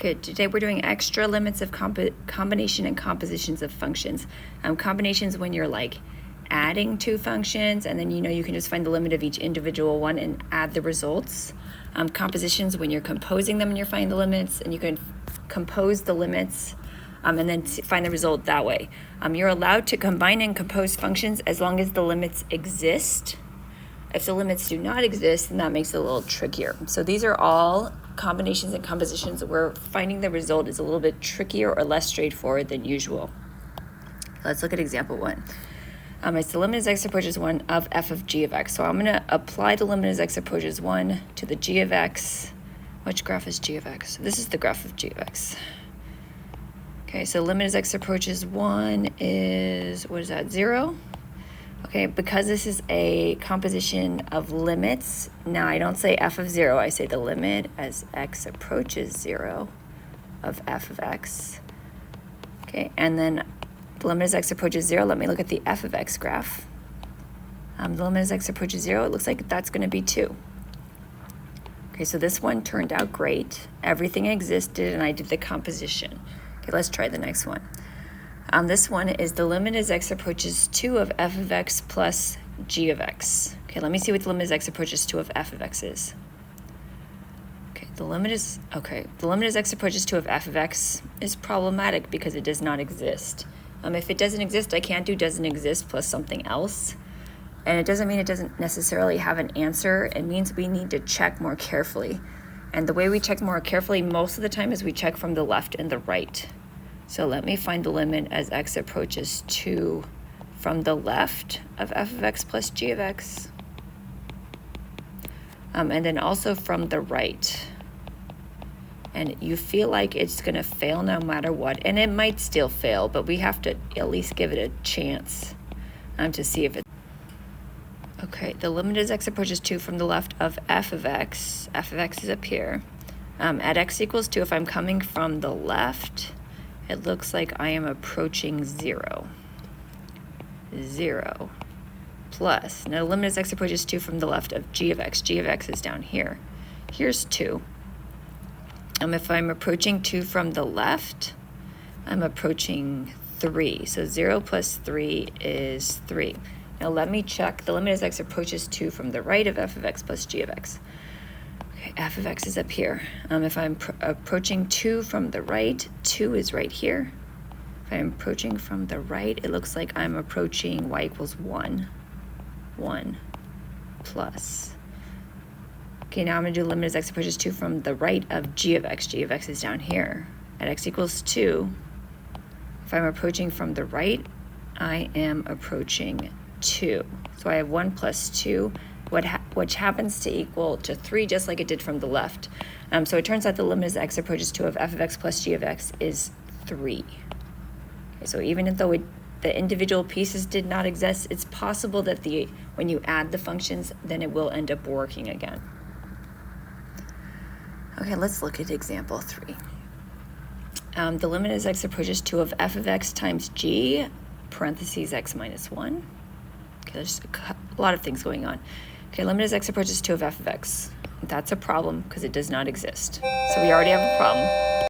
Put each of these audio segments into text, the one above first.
Okay, today we're doing extra limits of combination and compositions of functions. Combinations when you're like adding two functions, and then you can just find the limit of each individual one and add the results. Compositions when you're composing them and you're finding the limits, and you can compose the limits and then find the result that way. You're allowed to combine and compose functions as long as the limits exist. If the limits do not exist, then that makes it a little trickier. So these are all combinations and compositions where finding the result is a little bit trickier or less straightforward than usual. Let's look at example 1. It's the limit as x approaches 1 of f of g of x. So I'm going to apply the limit as x approaches 1 to the g of x. Which graph is g of x? This is the graph of g of x. Okay, so limit as x approaches 1 is, what is that, 0? Okay, because this is a composition of limits, now I don't say f of 0, I say the limit as x approaches 0 of f of x. Okay, and then the limit as x approaches 0, let me look at the f of x graph. The limit as x approaches 0, it looks like that's going to be 2. Okay, so this one turned out great. Everything existed, and I did the composition. Okay, let's try the next one. This one is the limit as x approaches 2 of f of x plus g of x. Okay, let me see what the limit as x approaches 2 of f of x is. The limit as x approaches 2 of f of x is problematic because it does not exist. If it doesn't exist, I can't do doesn't exist plus something else. And it doesn't mean it doesn't necessarily have an answer. It means we need to check more carefully. And the way we check more carefully most of the time is we check from the left and the right. So let me find the limit as x approaches 2 from the left of f of x plus g of x. And then also from the right. And you feel like it's going to fail no matter what. And it might still fail, but we have to at least give it a chance to see if it. Okay, the limit as x approaches 2 from the left of f of x. F of x is up here. At x equals 2, if I'm coming from the left, it looks like I am approaching 0. 0 plus. Now the limit as x approaches 2 from the left of g of x. G of x is down here. Here's 2. If I'm approaching 2 from the left, I'm approaching 3. So 0 plus 3 is 3. Now let me check the limit as x approaches 2 from the right of f of x plus g of x. Okay, f of x is up here. If I'm approaching 2 from the right, 2 is right here. If I'm approaching from the right, it looks like I'm approaching y equals 1. 1 plus. Okay, now I'm going to do limit as x approaches 2 from the right of g of x. G of x is down here. At x equals 2, if I'm approaching from the right, I am approaching 2. So I have 1 plus 2, which happens to equal to 3, just like it did from the left. So it turns out the limit as x approaches 2 of f of x plus g of x is 3. Okay, so even though the individual pieces did not exist, it's possible that when you add the functions, then it will end up working again. Okay, let's look at example 3. The limit as x approaches 2 of f of x times g, parentheses x minus 1. Okay, there's a lot of things going on. Okay, limit as x approaches 2 of f of x. That's a problem because it does not exist. So we already have a problem.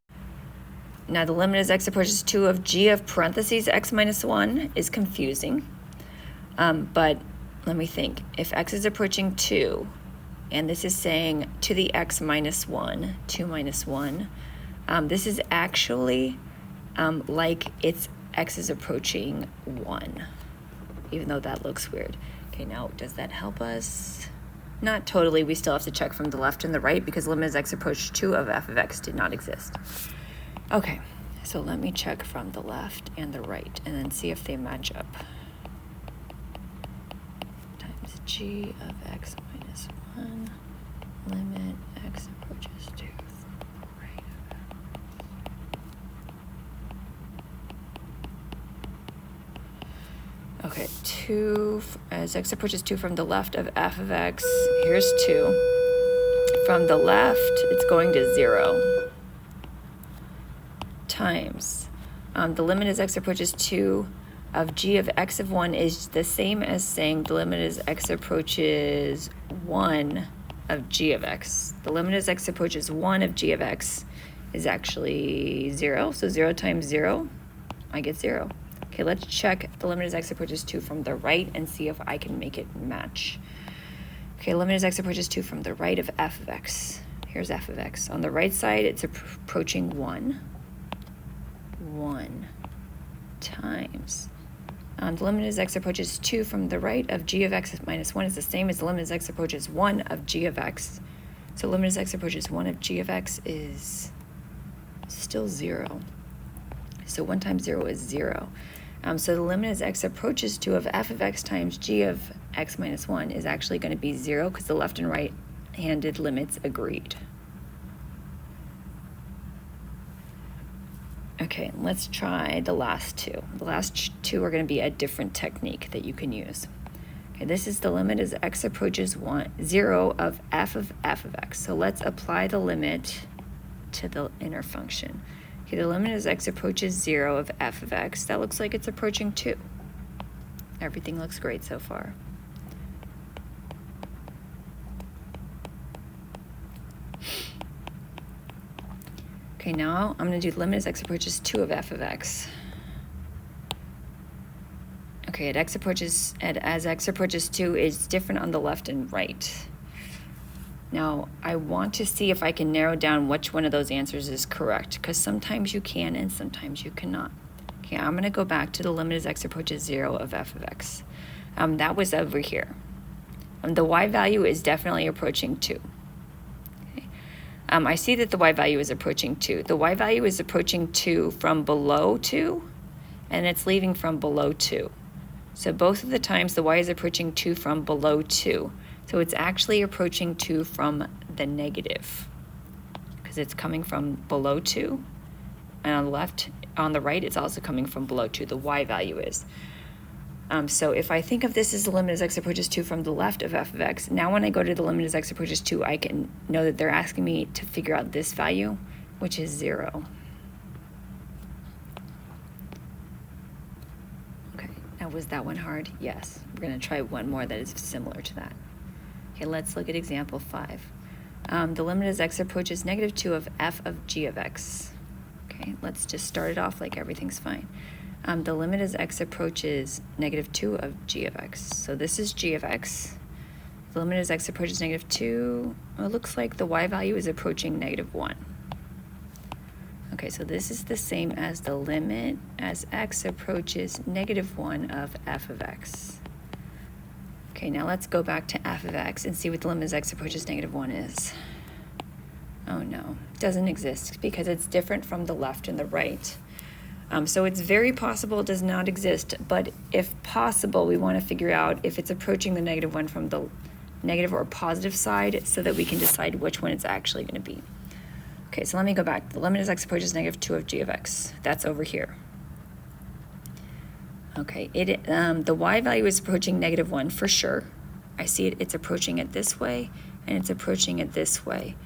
Now the limit as x approaches 2 of g of parentheses x minus 1 is confusing. But let me think. If x is approaching 2, and this is saying to the x minus 1, 2 minus 1, this is actually like it's x is approaching 1, even though that looks weird. Okay, now does that help us? Not totally. We still have to check from the left and the right because limit as x approaches 2 of f of x did not exist. Okay, so let me check from the left and the right and then see if they match up. Times g of x minus 1, limit x approaches 2 from the right of f. Okay, 2 as x approaches 2 from the left of f of x. Here's 2. From the left, it's going to 0 times. The limit as x approaches 2 of g of x of 1 is the same as saying the limit as x approaches 1 of g of x. The limit as x approaches 1 of g of x is actually 0. So 0 times 0, I get 0. Okay, let's check the limit as x approaches 2 from the right and see if I can make it match. Okay, limit as x approaches 2 from the right of f of x. Here's f of x. On the right side, it's approaching 1. 1 times. The limit as x approaches 2 from the right of g of x minus 1 is the same as the limit as x approaches 1 of g of x. So limit as x approaches 1 of g of x is still 0. So 1 times 0 is 0. So the limit as x approaches 2 of f of x times g of x minus 1 is actually going to be 0 because the left and right-handed limits agreed. Okay, let's try the last two. The last two are going to be a different technique that you can use. Okay, this is the limit as x approaches 0 of f of x. So let's apply the limit to the inner function. Okay, the limit as x approaches 0 of f of x. That looks like it's approaching 2. Everything looks great so far. Okay, now I'm going to do the limit as x approaches 2 of f of x. Okay, as x approaches 2 is different on the left and right. Now, I want to see if I can narrow down which one of those answers is correct, because sometimes you can and sometimes you cannot. Okay, I'm going to go back to the limit as x approaches 0 of f of x. That was over here. The y value is definitely approaching 2. I see that the y value is approaching 2. The y value is approaching 2 from below 2, and it's leaving from below 2. So both of the times the y is approaching 2 from below 2. So it's actually approaching 2 from the negative, because it's coming from below 2. And on the right, it's also coming from below 2. The y value is. So if I think of this as the limit as x approaches 2 from the left of f of x, now when I go to the limit as x approaches 2, I can know that they're asking me to figure out this value, which is 0. Okay, now was that one hard? Yes. We're going to try one more that is similar to that. Okay, let's look at example 5. The limit as x approaches negative 2 of f of g of x. Okay, let's just start it off like everything's fine. The limit as x approaches negative 2 of g of x. So this is g of x. The limit as x approaches negative 2. Well, it looks like the y value is approaching negative 1. Okay, so this is the same as the limit as x approaches negative 1 of f of x. Okay, now let's go back to f of x and see what the limit as x approaches negative 1 is. Oh no, it doesn't exist because it's different from the left and the right. So it's very possible it does not exist, but if possible, we want to figure out if it's approaching the negative 1 from the negative or positive side so that we can decide which one it's actually going to be. Okay, so let me go back. The limit as x approaches negative 2 of g of x. That's over here. Okay, the y value is approaching negative 1 for sure. I see it's approaching it this way, and it's approaching it this way.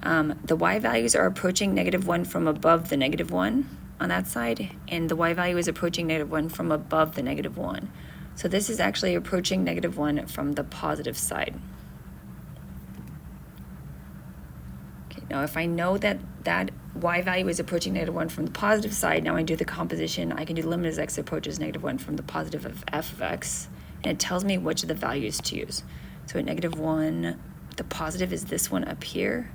The y values are approaching negative 1 from above the negative 1 on that side, and the y value is approaching negative 1 from above the negative 1. So this is actually approaching negative 1 from the positive side. Okay, now if I know that that y value is approaching negative 1 from the positive side, now I do the composition. I can do the limit as x approaches negative 1 from the positive of f of x, and it tells me which of the values to use. So at negative 1, the positive is this one up here,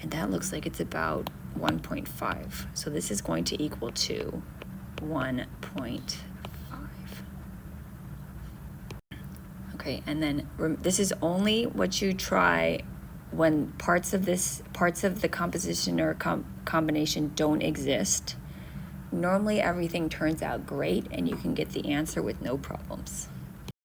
and that looks like it's about 1.5. So this is going to equal to 1.5. Okay, and then this is only what you try when parts of the composition or combination don't exist. Normally everything turns out great and you can get the answer with no problems.